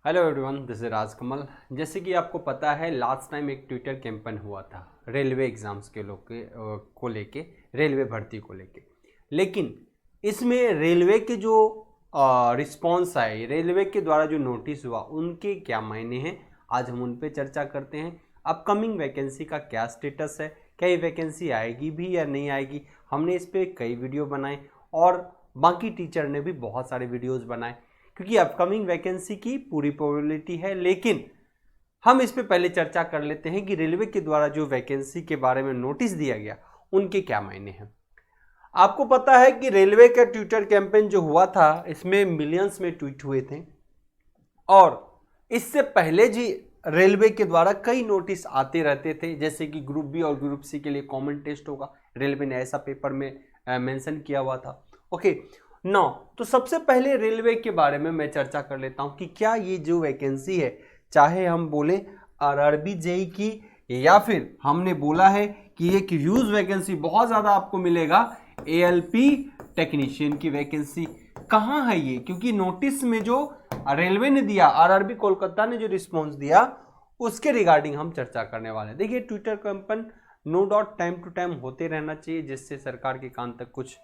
Hello everyone, this is Rajkamal. जैसे कि आपको पता है लास्ट टाइम एक ट्विटर कैंपेन हुआ था रेलवे एग्ज़ाम्स के को लेके, रेलवे भर्ती को लेके। लेकिन इसमें रेलवे के जो रिस्पॉन्स आए, रेलवे के द्वारा जो नोटिस हुआ, उनके क्या मायने हैं, आज हम उन पे चर्चा करते हैं। अपकमिंग वैकेंसी का क्या स्टेटस है, क्या ये वैकेंसी आएगी भी या नहीं आएगी। हमने इस पर कई वीडियो बनाए और बाकी टीचर ने भी बहुत सारे वीडियोज़ बनाए, क्योंकि अपकमिंग वैकेंसी की पूरी प्रोबेबिलिटी है। लेकिन हम इस पे पहले चर्चा कर लेते हैं कि रेलवे के द्वारा जो वैकेंसी के बारे में नोटिस दिया गया, उनके क्या मायने हैं। आपको पता है कि रेलवे का ट्विटर कैंपेन जो हुआ था, इसमें मिलियंस में ट्वीट हुए थे और इससे पहले जी रेलवे के द्वारा कई नोटिस आते रहते थे, जैसे कि ग्रुप बी और ग्रुप सी के लिए कॉमन टेस्ट होगा। रेलवे ने ऐसा पेपर में मेंशन किया हुआ था। ओके नौ, तो सबसे पहले रेलवे के बारे में मैं चर्चा कर लेता हूं कि क्या ये जो वैकेंसी है, चाहे हम बोले आरआरबी जेई की या फिर हमने बोला है कि एक ह्यूज वैकेंसी बहुत ज़्यादा आपको मिलेगा एएलपी टेक्नीशियन की वैकेंसी, कहाँ है ये? क्योंकि नोटिस में जो रेलवे ने दिया, आरआरबी कोलकाता ने जो रिस्पॉन्स दिया, उसके रिगार्डिंग हम चर्चा करने वाले हैं। देखिए, Twitter campaign no doubt time to time होते रहना चाहिए, जिससे सरकार के कान तक कुछ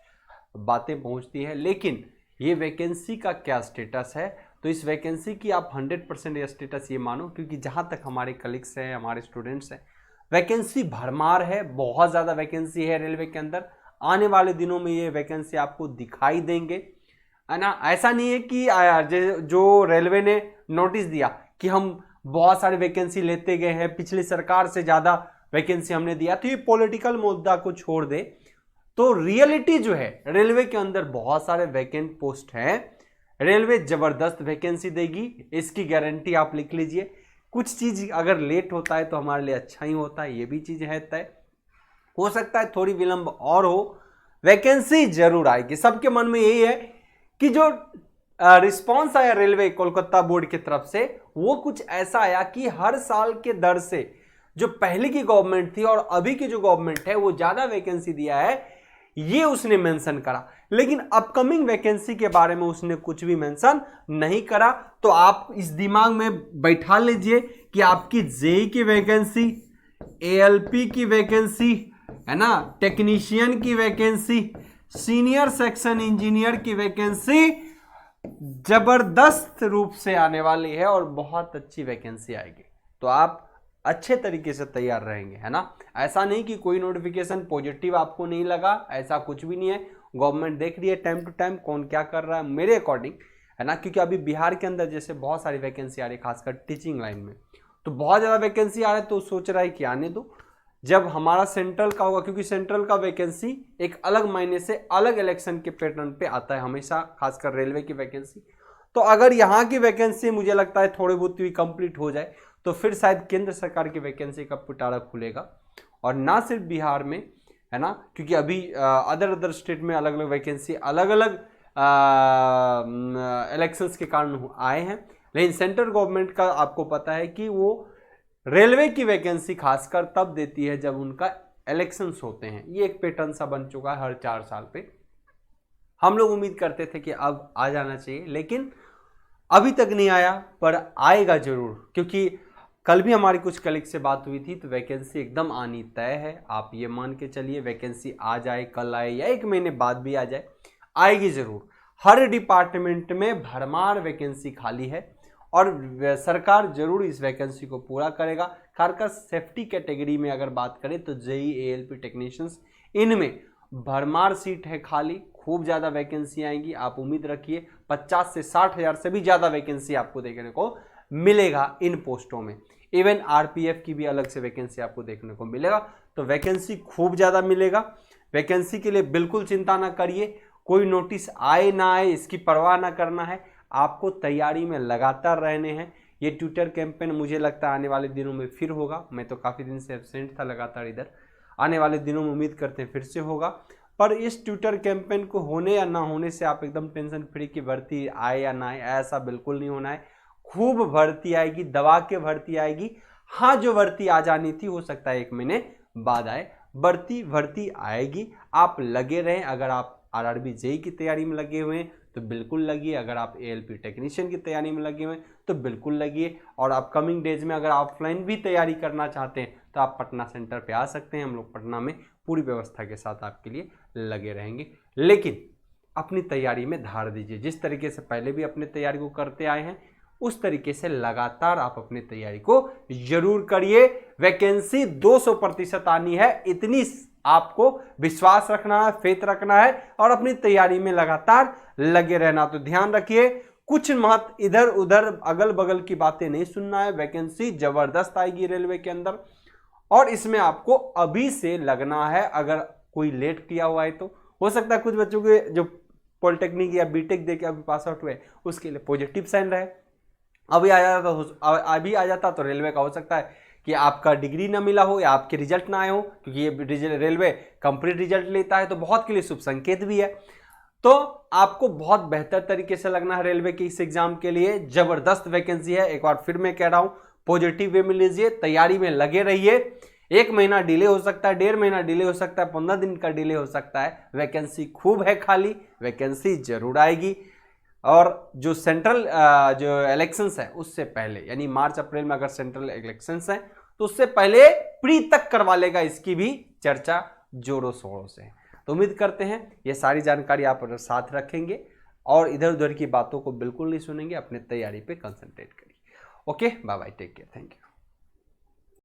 बातें पहुंचती है। लेकिन ये वैकेंसी का क्या स्टेटस है, तो इस वैकेंसी की आप 100% स्टेटस ये मानो, क्योंकि जहां तक हमारे कलीग्स हैं, हमारे स्टूडेंट्स हैं, वैकेंसी भरमार है, बहुत ज़्यादा वैकेंसी है रेलवे के अंदर। आने वाले दिनों में ये वैकेंसी आपको दिखाई देंगे, है ना। ऐसा नहीं है कि जो रेलवे ने नोटिस दिया कि हम बहुत सारे वैकेंसी लेते गए हैं, पिछली सरकार से ज़्यादा वैकेंसी हमने दिया, तो ये पॉलिटिकल मुद्दा को छोड़ दे तो रियलिटी जो है, रेलवे के अंदर बहुत सारे वैकेंट पोस्ट हैं। रेलवे जबरदस्त वैकेंसी देगी, इसकी गारंटी आप लिख लीजिए। कुछ चीज अगर लेट होता है तो हमारे लिए अच्छा ही होता है, ये भी चीज है तय। हो सकता है थोड़ी विलंब और हो, वैकेंसी जरूर आएगी। सबके मन में यही है कि जो रिस्पॉन्स आया रेलवे कोलकाता बोर्ड की तरफ से, वो कुछ ऐसा आया कि हर साल के दर से जो पहले की गवर्नमेंट थी और अभी की जो गवर्नमेंट है, वो ज्यादा वैकेंसी दिया है, ये उसने मेंशन करा। लेकिन अपकमिंग वैकेंसी के बारे में उसने कुछ भी मेंशन नहीं करा। तो आप इस दिमाग में बैठा लीजिए कि आपकी जेई की वैकेंसी, एएलपी की वैकेंसी, है ना, टेक्नीशियन की वैकेंसी, सीनियर सेक्शन इंजीनियर की वैकेंसी जबरदस्त रूप से आने वाली है और बहुत अच्छी वैकेंसी आएगी। तो आप अच्छे तरीके से तैयार रहेंगे, है ना। ऐसा नहीं कि कोई नोटिफिकेशन पॉजिटिव आपको नहीं लगा, ऐसा कुछ भी नहीं है। गवर्नमेंट देख रही है टाइम टू टाइम कौन क्या कर रहा है, मेरे अकॉर्डिंग, है ना। क्योंकि अभी बिहार के अंदर जैसे बहुत सारी वैकेंसी आ रही है, खासकर टीचिंग लाइन में, तो बहुत ज़्यादा वैकेंसी आ रहा है, तो सोच रहा है कि आने दो, जब हमारा सेंट्रल का होगा। क्योंकि सेंट्रल का वैकेंसी एक अलग मायने से अलग इलेक्शन के पैटर्न पे आता है हमेशा, खासकर रेलवे की वैकेंसी। तो अगर यहाँ की वैकेंसी मुझे लगता है थोड़ी बहुत भी कंप्लीट हो जाए, तो फिर शायद केंद्र सरकार की वैकेंसी का पिटारा खुलेगा। और ना सिर्फ बिहार में, है ना, क्योंकि अभी अदर स्टेट में अलग अलग वैकेंसी अलग अलग इलेक्शंस के कारण आए हैं। लेकिन सेंट्रल गवर्नमेंट का आपको पता है कि वो रेलवे की वैकेंसी खासकर तब देती है जब उनका इलेक्शंस होते हैं। ये एक पैटर्न सा बन चुका है हर 4 साल पे। हम लोग उम्मीद करते थे कि अब आ जाना चाहिए, लेकिन अभी तक नहीं आया, पर आएगा जरूर। क्योंकि कल भी हमारी कुछ कलीग से बात हुई थी, तो वैकेंसी एकदम आनी तय है। आप ये मान के चलिए, वैकेंसी आ जाए, कल आए या 1 महीने बाद भी आ जाए, आएगी जरूर। हर डिपार्टमेंट में भरमार वैकेंसी खाली है और सरकार जरूर इस वैकेंसी को पूरा करेगा। खासकर सेफ्टी कैटेगरी में अगर बात करें तो जेई, एएलपी टेक्नीशियंस, इनमें भरमार सीट है खाली, खूब ज़्यादा वैकेंसी आएंगी। आप उम्मीद रखिए 50 से 60 हज़ार से भी ज़्यादा वैकेंसी आपको देखने को मिलेगा इन पोस्टों में। इवन आरपीएफ की भी अलग से वैकेंसी आपको देखने को मिलेगा। तो वैकेंसी खूब ज़्यादा मिलेगा। वैकेंसी के लिए बिल्कुल चिंता ना करिए, कोई नोटिस आए ना आए इसकी परवाह ना करना है, आपको तैयारी में लगातार रहने हैं। ये ट्विटर कैंपेन मुझे लगता है आने वाले दिनों में फिर होगा। मैं तो काफ़ी दिन से एब्सेंट था लगातार इधर, आने वाले दिनों में उम्मीद करते हैं फिर से होगा। पर इस ट्विटर कैंपेन को होने या ना होने से आप एकदम टेंशन फ्री की भर्ती आए या ना आए, ऐसा बिल्कुल नहीं होना है। खूब भर्ती आएगी, दबा के भर्ती आएगी। हाँ, जो भर्ती आ जानी थी हो सकता है 1 महीने बाद आए, भर्ती आएगी। आप लगे रहें। अगर आप आरआरबी जेई की तैयारी में लगे हुए हैं तो बिल्कुल लगिए। अगर आप ALP टेक्नीशियन की तैयारी में लगे हुए हैं तो बिल्कुल लगिए। और अपकमिंग डेज में अगर ऑफलाइन भी तैयारी करना चाहते हैं तो आप पटना सेंटर पे आ सकते हैं। हम लोग पटना में पूरी व्यवस्था के साथ आपके लिए लगे रहेंगे। लेकिन अपनी तैयारी में धार दीजिए। जिस तरीके से पहले भी अपनी तैयारी को करते आए हैं उस तरीके से लगातार आप अपनी तैयारी को जरूर करिए। वैकेंसी 200% आनी है, इतनी आपको विश्वास रखना है, फेथ रखना है और अपनी तैयारी में लगातार लगे रहना। तो ध्यान रखिए, कुछ मत इधर उधर अगल बगल की बातें नहीं सुनना है। वैकेंसी जबरदस्त आएगी रेलवे के अंदर और इसमें आपको अभी से लगना है। अगर कोई लेट किया हुआ है तो हो सकता है कुछ बच्चों के जो पॉलिटेक्निक या बीटेक देके अभी पास आउट हुए उसके लिए पॉजिटिव साइन रहे, अभी आ जाता तो रेलवे का हो सकता है कि आपका डिग्री ना मिला हो या आपके रिजल्ट ना आए हो, क्योंकि ये रेलवे कंप्लीट रिजल्ट लेता है तो बहुत के लिए शुभ संकेत भी है। तो आपको बहुत बेहतर तरीके से लगना है रेलवे के इस एग्जाम के लिए। जबरदस्त वैकेंसी है, एक बार फिर मैं कह रहा हूं, पॉजिटिव वे में लीजिए, तैयारी में लगे रहिए। 1 महीना डिले हो सकता है, 1.5 महीना डिले हो सकता है, 15 दिन का डिले हो सकता है। वैकेंसी खूब है खाली, वैकेंसी जरूर आएगी। और जो सेंट्रल जो इलेक्शंस है उससे पहले, यानी मार्च अप्रैल में अगर सेंट्रल इलेक्शंस है तो उससे पहले प्री तक करवा लेगा, इसकी भी चर्चा जोरों शोरों से है। तो उम्मीद करते हैं ये सारी जानकारी आप साथ रखेंगे और इधर उधर की बातों को बिल्कुल नहीं सुनेंगे, अपने तैयारी पे कंसंट्रेट करिए। Okay, bye bye, take care, thank you.